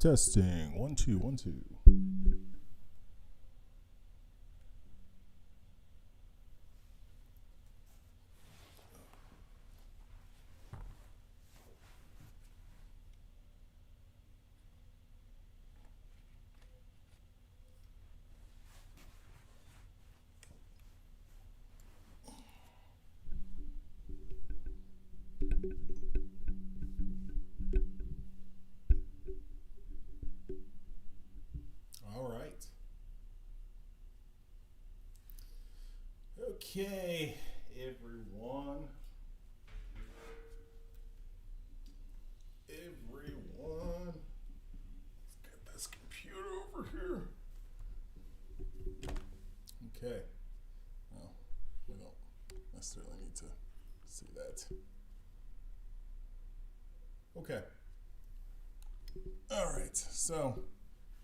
Testing. 1 2 1 2. All right. Okay, everyone. Let's get this computer over here. Okay. Well, we don't necessarily need to see that. Okay. All right. So,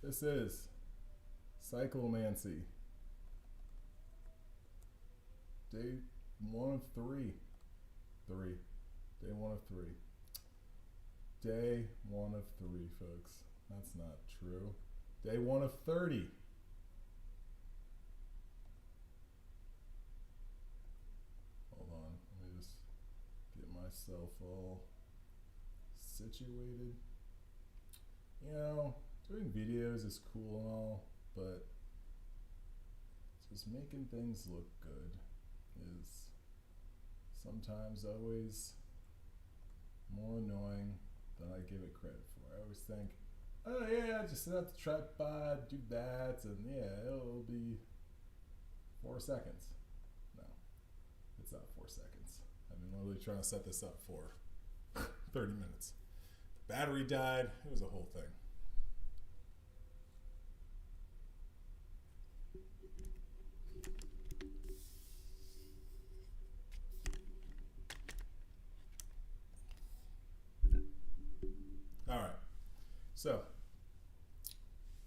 this is Cyclomancy. Day 1 of 3. Day 1 of 3. Day 1 of 3, folks. That's not true. Day 1 of 30. Hold on. Let me just get myself all situated. You know, doing videos is cool and all, but just making things look good is sometimes always more annoying than I give it credit for. I always think, oh yeah, just set up the tripod, do that, and yeah, it'll be 4 seconds. No, it's not 4 seconds. I've been literally trying to set this up for 30 minutes. The battery died. It was a whole thing. All right, so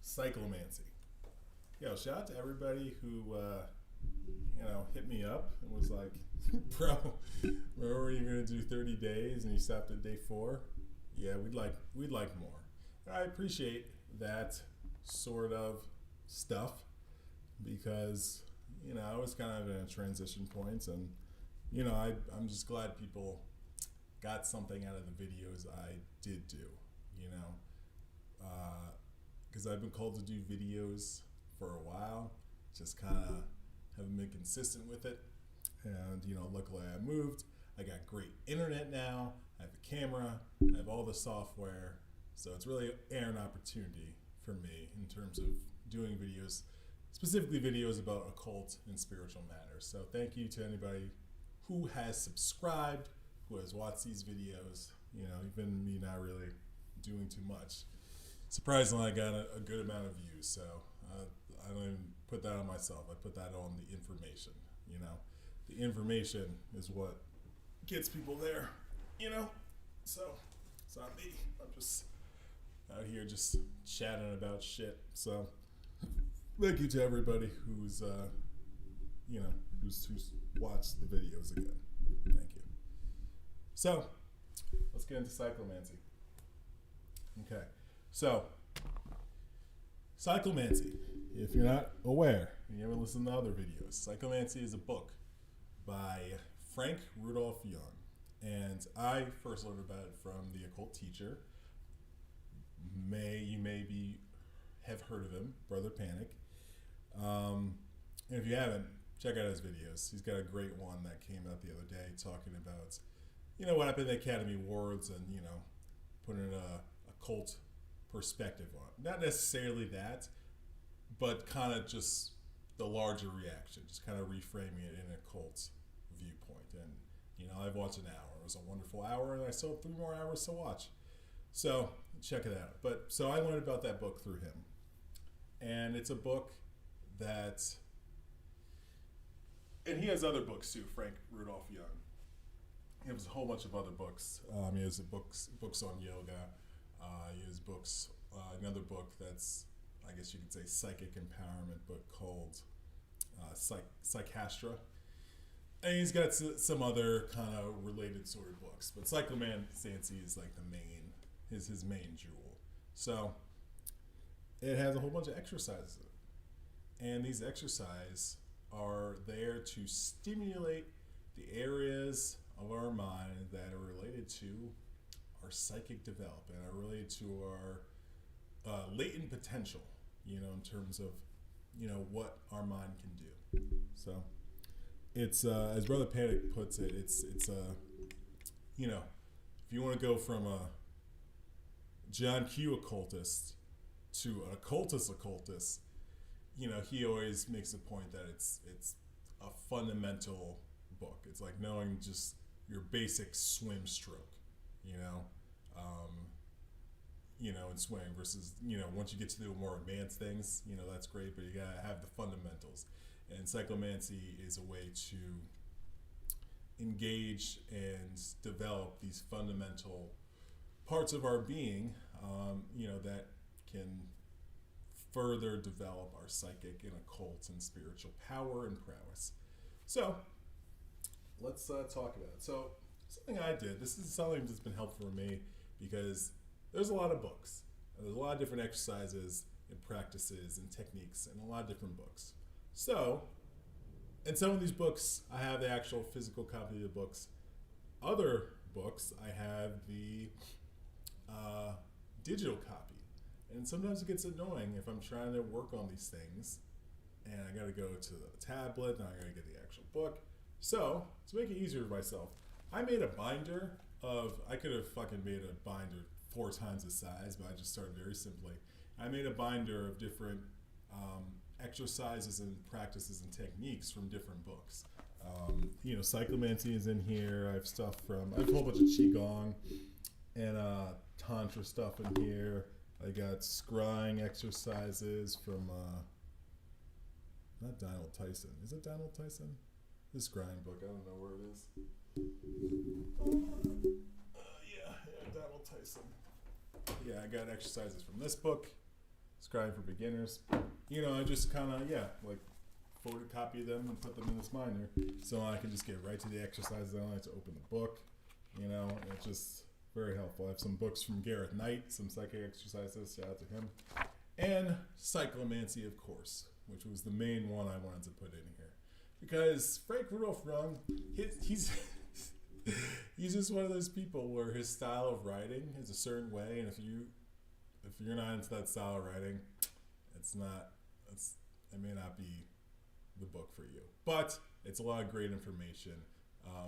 Cyclomancy. Yo, shout out to everybody who hit me up and was like, "Bro, remember you're gonna do 30 days and you stopped at day 4? Yeah, we'd like more." And I appreciate that sort of stuff because I was kind of in a transition point, and I'm just glad people got something out of the videos I did do. Because I've been called to do videos for a while, just kind of haven't been consistent with it. And luckily I moved. I got great internet now. I have a camera. I have all the software. So it's really an opportunity for me in terms of doing videos, specifically videos about occult and spiritual matters. So thank you to anybody who has subscribed, who has watched these videos. Even me not really doing too much. Surprisingly, I got a good amount of views, so I don't even put that on myself. I put that on the information. The information is what gets people there. So it's not me. I'm just out here just chatting about shit. So thank you to everybody who's who's watched the videos again. Thank you. So let's get into Cyclomancy. Okay, so Cyclomancy, if you're not aware and you haven't listened to other videos, Cyclomancy is a book by Frank Rudolph Jung, and I first learned about it from the occult teacher. You maybe have heard of him, Brother Panic. And if you haven't, check out his videos. He's got a great one that came out the other day talking about what happened at the Academy Awards and putting a occult perspective on it. Not necessarily that, but kind of just the larger reaction, just kind of reframing it in a occult viewpoint. And I've watched an hour. It was a wonderful hour, and I still have 3 more hours to watch. So check it out. But so I learned about that book through him, and it's a book that, and he has other books too. Frank Rudolph Jung. He has a whole bunch of other books. He has books on yoga. He has books. Another book that's, I guess you could say, psychic empowerment book called Psychastra. And he's got some other kind of related sort of books. But Cyclomancy is like the main, his main jewel. So it has a whole bunch of exercises in it. And these exercises are there to stimulate the areas of our mind that are related to our psychic development, are related to our latent potential, in terms of, what our mind can do. So it's, as Brother Panic puts it, it's if you want to go from a John Q occultist to an occultist, he always makes the point that it's a fundamental book. It's like knowing just your basic swim stroke, in swimming versus, once you get to the more advanced things, that's great, but you gotta have the fundamentals. And Cyclomancy is a way to engage and develop these fundamental parts of our being, that can further develop our psychic and occult and spiritual power and prowess. So let's talk about it. So something I did, this is something that's been helpful for me because there's a lot of books. There's a lot of different exercises and practices and techniques and a lot of different books. So in some of these books, I have the actual physical copy of the books. Other books, I have the digital copy. And sometimes it gets annoying if I'm trying to work on these things and I gotta go to the tablet and I gotta get the actual book. So, to make it easier for myself, I made a binder I could have fucking made a binder 4 times the size, but I just started very simply. I made a binder of different exercises and practices and techniques from different books. Cyclomancy is in here. I have stuff I have a whole bunch of qigong and tantra stuff in here. I got scrying exercises from not Donald Tyson. Is it Donald Tyson? This scrying book, I don't know where it is. Yeah, Donald Tyson. Yeah, I got exercises from this book, Scrying for Beginners. I just kind of, photocopy them and put them in this binder so I can just get right to the exercises. I don't have to open the book, it's just very helpful. I have some books from Gareth Knight, some psychic exercises, shout out to him. And Cyclomancy, of course, which was the main one I wanted to put in here. Because Frank Rudolph Rung, he's he's just one of those people where his style of writing is a certain way, and if you're not into that style of writing, it may not be the book for you. But it's a lot of great information.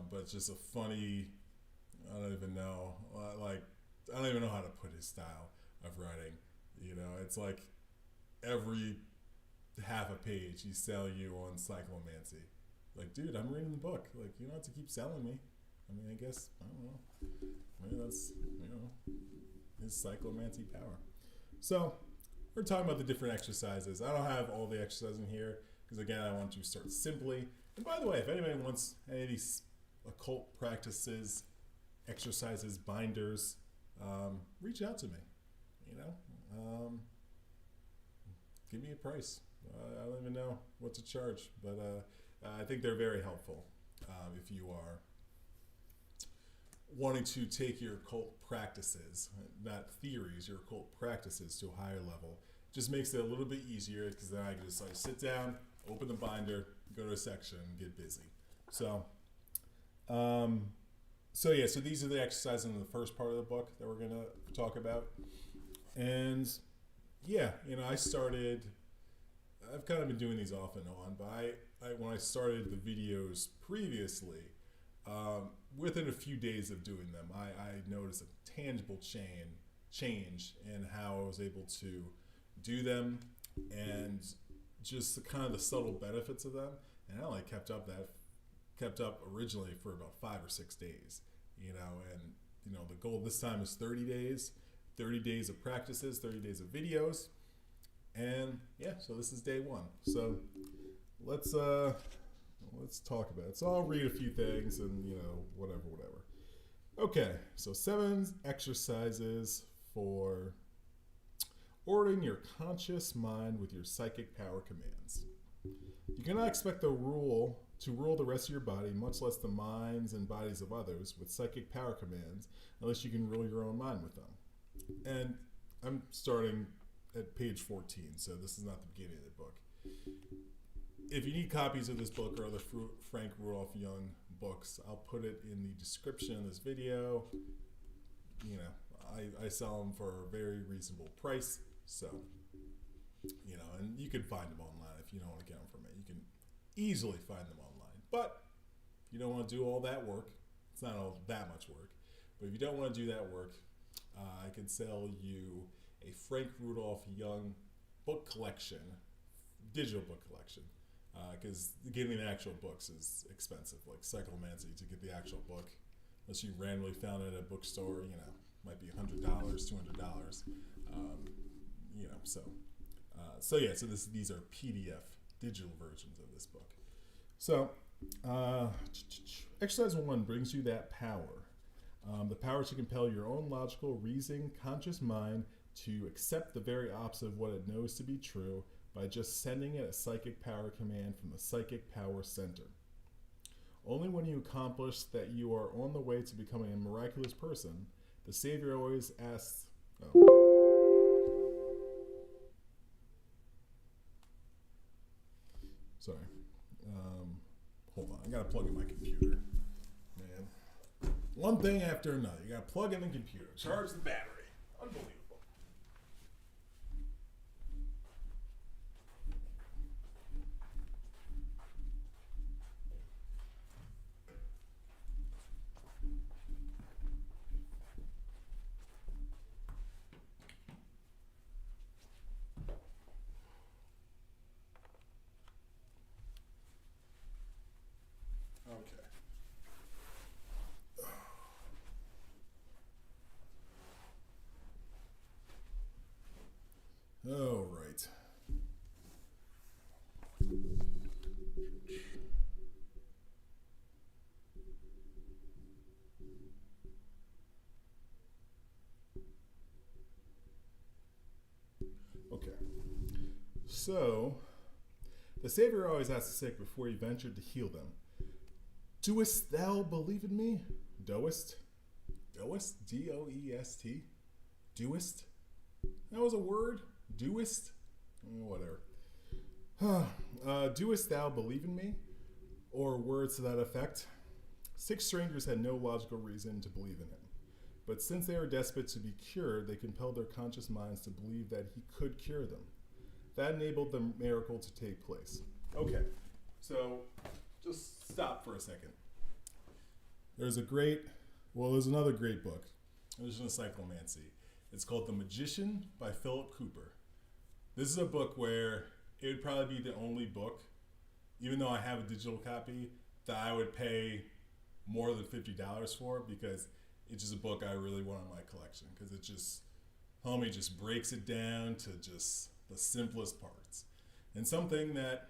But it's just a funny, I don't even know how to put his style of writing. It's like every half a page he's selling you on Cyclomancy. Like, dude, I'm reading the book. Like, you don't have to keep selling me. I guess, I don't know. Maybe that's, his Cyclomancy power. So, we're talking about the different exercises. I don't have all the exercises in here because, again, I want to start simply. And by the way, if anybody wants any of these occult practices, exercises, binders, reach out to me. Give me a price. I don't even know what to charge, but I think they're very helpful if you are wanting to take your occult practices, not theories, your occult practices to a higher level. Just makes it a little bit easier because then I can just sit down, open the binder, go to a section, and get busy. So these are the exercises in the first part of the book that we're going to talk about. And I've kind of been doing these off and on, but when I started the videos previously, within a few days of doing them, I noticed a tangible change in how I was able to do them and just the subtle benefits of them. And I only kept up originally for about 5 or 6 days, and the goal this time is 30 days, 30 days of practices, 30 days of videos. And so this is day 1. So let's talk about it. So I'll read a few things and whatever. Okay, so 7 exercises for ordering your conscious mind with your psychic power commands. You cannot expect to rule the rest of your body, much less the minds and bodies of others, with psychic power commands, unless you can rule your own mind with them. And I'm starting at page 14, so this is not the beginning of the book. If you need copies of this book or other Frank Rudolph Young books, I'll put it in the description of this video. You know, I sell them for a very reasonable price, so, you know, and you can find them online if you don't want to get them from me. You can easily find them online, but if you don't want to do all that work, it's not all that much work, but if you don't want to do that work, I can sell you a Frank Rudolph Young book collection, digital book collection, because getting the actual books is expensive, like Cyclomancy, to get the actual book, unless you randomly found it at a bookstore, you know, might be $100, $200, you know, so yeah, so these are PDF, digital versions of this book. So, exercise 1 brings you that power. The power to compel your own logical, reasoning, conscious mind to accept the very opposite of what it knows to be true by just sending it a psychic power command from the psychic power center. Only when you accomplish that you are on the way to becoming a miraculous person, the Savior always asks... Sorry. Hold on, I gotta plug in my computer. Man. One thing after another. You gotta plug in the computer, charge the battery. Unbelievable. Oh, right. Okay. So, the Savior always asks the sick before he ventured to heal them, "Doest thou believe in me?" Doest? Doest? D-O-E-S-T? Doest? That was a word? Doest? Whatever. Doest thou believe in me? Or words to that effect. 6 strangers had no logical reason to believe in him. But since they were desperate to be cured, they compelled their conscious minds to believe that he could cure them. That enabled the miracle to take place. Okay, so just stop for a second. There's another great book. There's an Cyclomancy. It's called The Magician by Philip Cooper. This is a book where it would probably be the only book, even though I have a digital copy, that I would pay more than $50 for, because it's just a book I really want in my collection, because it just, homie just breaks it down to just the simplest parts. And something that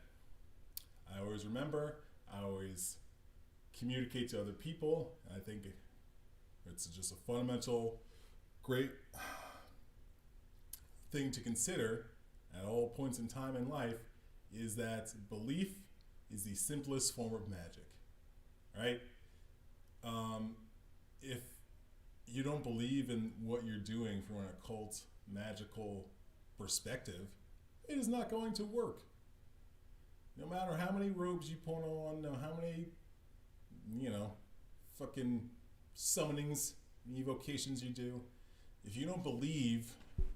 I always remember, I always communicate to other people, and I think it's just a fundamental, great thing to consider at all points in time in life, is that belief is the simplest form of magic, right? If you don't believe in what you're doing from an occult, magical perspective, it is not going to work. No matter how many robes you put on, no how many, fucking summonings and evocations you do, if you don't believe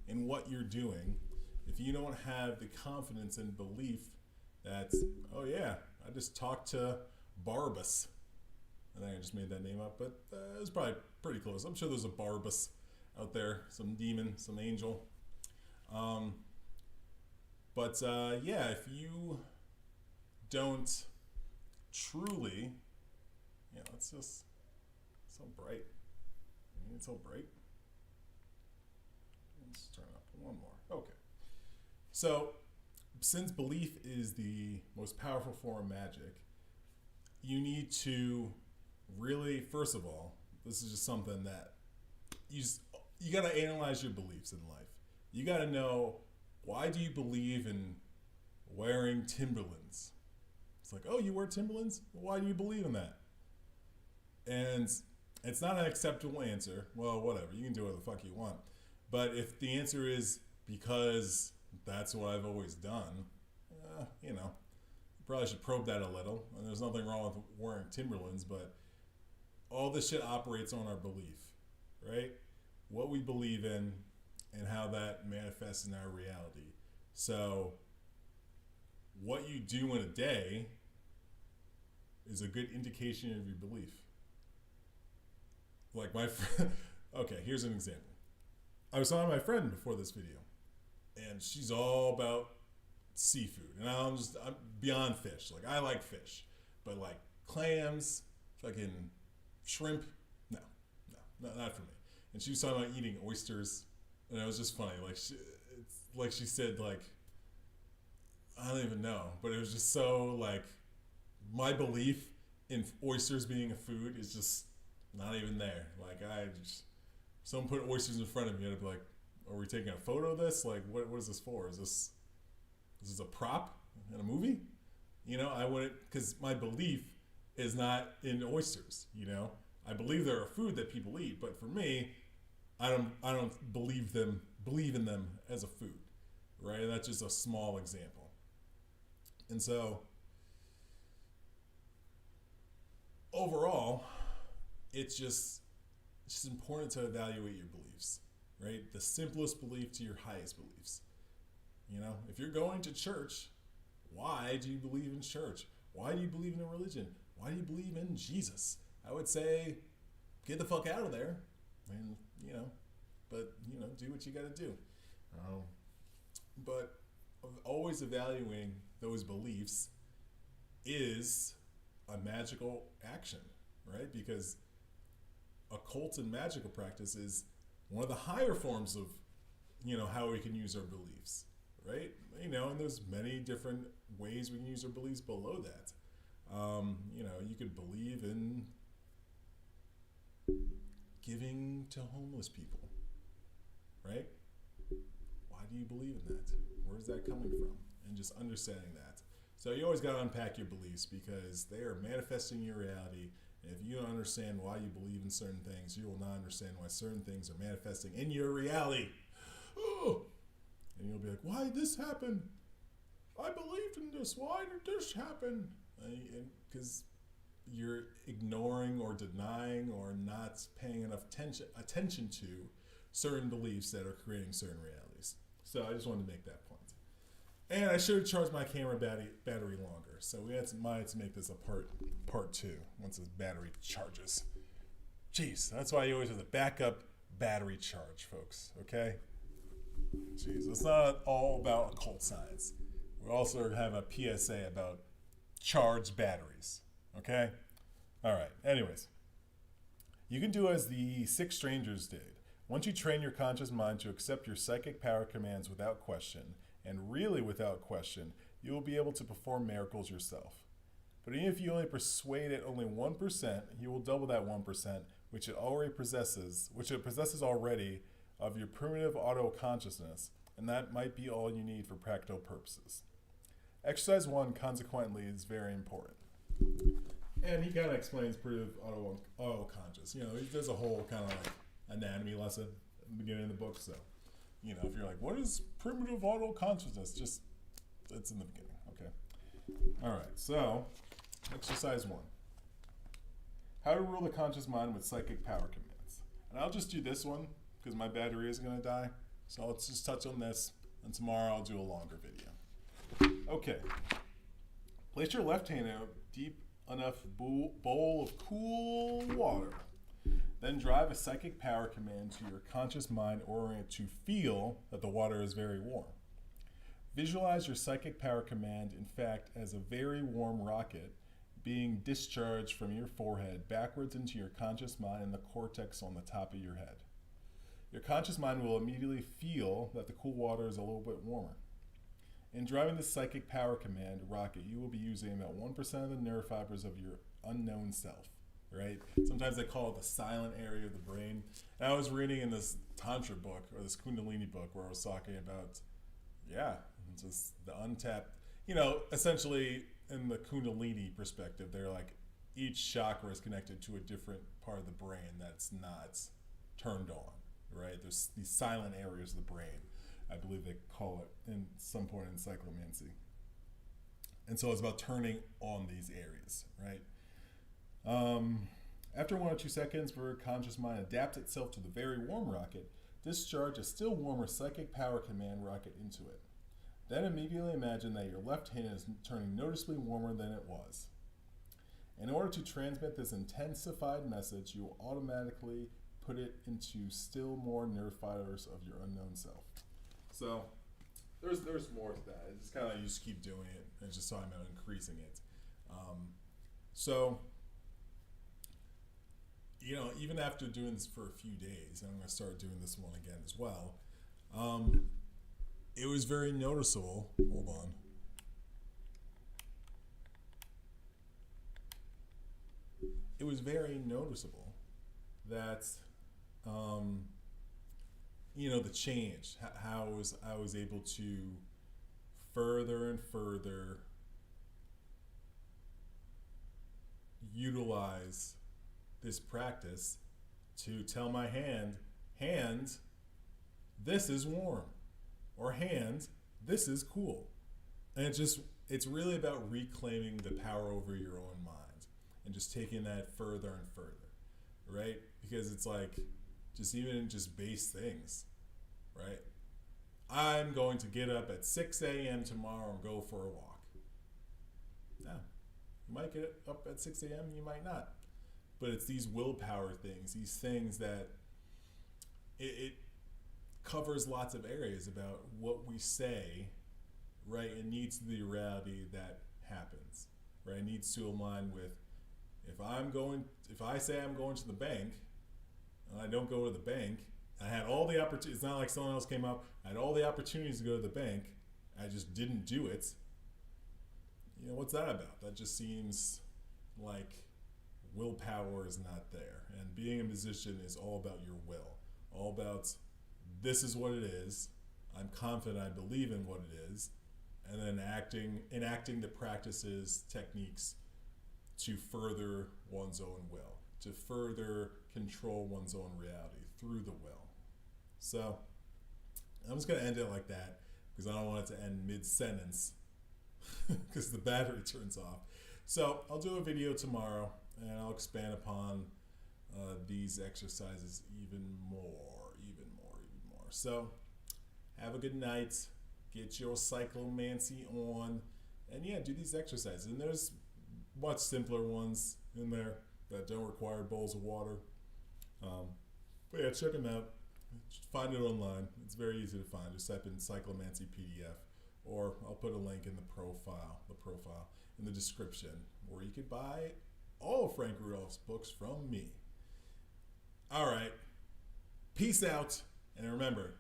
in what you're doing, if you don't have the confidence and belief that, oh yeah, I just talked to Barbas. I think I just made that name up, but it was probably pretty close. I'm sure there's a Barbas out there, some demon, some angel. Yeah, if you don't truly, it's just so bright. It's so bright. Let's turn up one more. Okay. So, since belief is the most powerful form of magic, you need to really, first of all, this is just something that you got to analyze your beliefs in life. You got to know, why do you believe in wearing Timberlands? It's like, oh, you wear Timberlands? Why do you believe in that? And it's not an acceptable answer. Well, whatever. You can do whatever the fuck you want. But if the answer is, because that's what I've always done, probably should probe that a little. And there's nothing wrong with wearing Timberlands, but all this shit operates on our belief, right? What we believe in and how that manifests in our reality. So what you do in a day is a good indication of your belief. Like my friend, okay, here's an example. I was talking to my friend before this video, and she's all about seafood, and I'm beyond fish. Like, I like fish, but like clams, fucking shrimp, no, not for me. And she was talking about eating oysters, and it was just funny. Like she said, like, I don't even know, but it was just so like, my belief in oysters being a food is just not even there. Like, someone put oysters in front of me, I'd be like, are we taking a photo of this? Like, what is this for? Is this a prop in a movie? I wouldn't, because my belief is not in oysters. I believe they're a food that people eat, but for me, I don't believe in them as a food, right? And that's just a small example. And so, overall, it's just important to evaluate your beliefs, right? The simplest belief to your highest beliefs. If you're going to church, why do you believe in church? Why do you believe in a religion? Why do you believe in Jesus? I would say, get the fuck out of there, and but do what you got to do. But always evaluating those beliefs is a magical action, right? Because occult and magical practice is one of the higher forms of, how we can use our beliefs, right? And there's many different ways we can use our beliefs below that. You could believe in giving to homeless people, right? Why do you believe in that? Where's that coming from? And just understanding that. So you always got to unpack your beliefs, because they are manifesting your reality. And if you don't understand why you believe in certain things, you will not understand why certain things are manifesting in your reality. Oh! And you'll be like, why did this happen? I believed in this. Why did this happen? Because you're ignoring or denying or not paying enough attention to certain beliefs that are creating certain realities. So I just wanted to make that point. And I should have charged my camera battery longer. So we might have to make this a part two once this battery charges. Jeez, that's why you always have the backup battery charge, folks, okay? Jeez, it's not all about occult science. We also have a PSA about charged batteries, okay? All right, anyways. You can do as the 6 strangers did. Once you train your conscious mind to accept your psychic power commands without question, and really without question, you will be able to perform miracles yourself. But even if you only persuade it only 1%, you will double that 1%, which it possesses already of your primitive auto-consciousness, and that might be all you need for practical purposes. Exercise 1, consequently, is very important. And he kind of explains primitive auto-conscious. He does a whole kind of like anatomy lesson at the beginning of the book, so if you're like, what is primitive auto-consciousness? Just, it's in the beginning, okay? All right, so exercise 1. How to rule the conscious mind with psychic power commands. And I'll just do this one because my battery is going to die. So let's just touch on this, and tomorrow I'll do a longer video. Okay. Place your left hand in a deep enough bowl of cool water. Then drive a psychic power command to your conscious mind oriented to feel that the water is very warm. Visualize your psychic power command, in fact, as a very warm rocket being discharged from your forehead backwards into your conscious mind and the cortex on the top of your head. Your conscious mind will immediately feel that the cool water is a little bit warmer. In driving the psychic power command rocket, you will be using about 1% of the nerve fibers of your unknown self. Right? Sometimes they call it the silent area of the brain. And I was reading in this Tantra book, or this Kundalini book, where I was talking about, just the untapped, essentially in the Kundalini perspective, they're like, each chakra is connected to a different part of the brain that's not turned on, right? There's these silent areas of the brain. I believe they call it in some point in Cyclomancy. And so it's about turning on these areas, right? After 1 or 2 seconds, where a conscious mind adapts itself to the very warm rocket, discharge a still warmer psychic power command rocket into it. Then immediately imagine that your left hand is turning noticeably warmer than it was. In order to transmit this intensified message, you will automatically put it into still more nerve fibers of your unknown self. So there's more to that. It's kind of like you just keep doing it. And it's just talking about increasing it. So, you know, even after doing this for a few days, and I'm going to start doing this one again as well, it was very noticeable. Hold on. It was very noticeable that, you know, the change, how I was able to further and further utilize this practice to tell my hand, this is warm, or hand, this is cool. And it's really about reclaiming the power over your own mind and just taking that further and further, right? Because it's like, even base things, right? I'm going to get up at 6 a.m. tomorrow and go for a walk. Yeah, you might get up at 6 a.m., you might not. But it's these willpower things, these things that it covers lots of areas about what we say, right? It needs the reality that happens, right? It needs to align with, if I say I'm going to the bank, and I don't go to the bank, I had all the opportunities, it's not like someone else came up, I had all the opportunities to go to the bank, I just didn't do it. You know, what's that about? That just seems like willpower is not there. And being a musician is all about your will, all about, this is what it is, I'm confident I believe in what it is, and then enacting the practices, techniques to further one's own will, to further control one's own reality through the will. So I'm just going to end it like that because I don't want it to end mid-sentence because the battery turns off. So I'll do a video tomorrow and I'll expand upon these exercises even more. So have a good night. Get your Cyclomancy on. And yeah, do these exercises. And there's much simpler ones in there that don't require bowls of water. But yeah, check them out. Just find it online. It's very easy to find. Just type in Cyclomancy PDF, or I'll put a link in the profile in the description, where you could buy all of Frank Rudolph's books from me. All right. Peace out. And remember,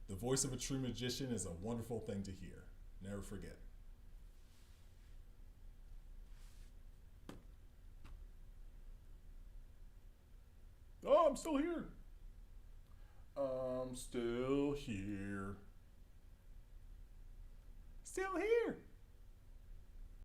the voice of a true magician is a wonderful thing to hear. Never forget. Oh, I'm still here. I'm still here. Still here.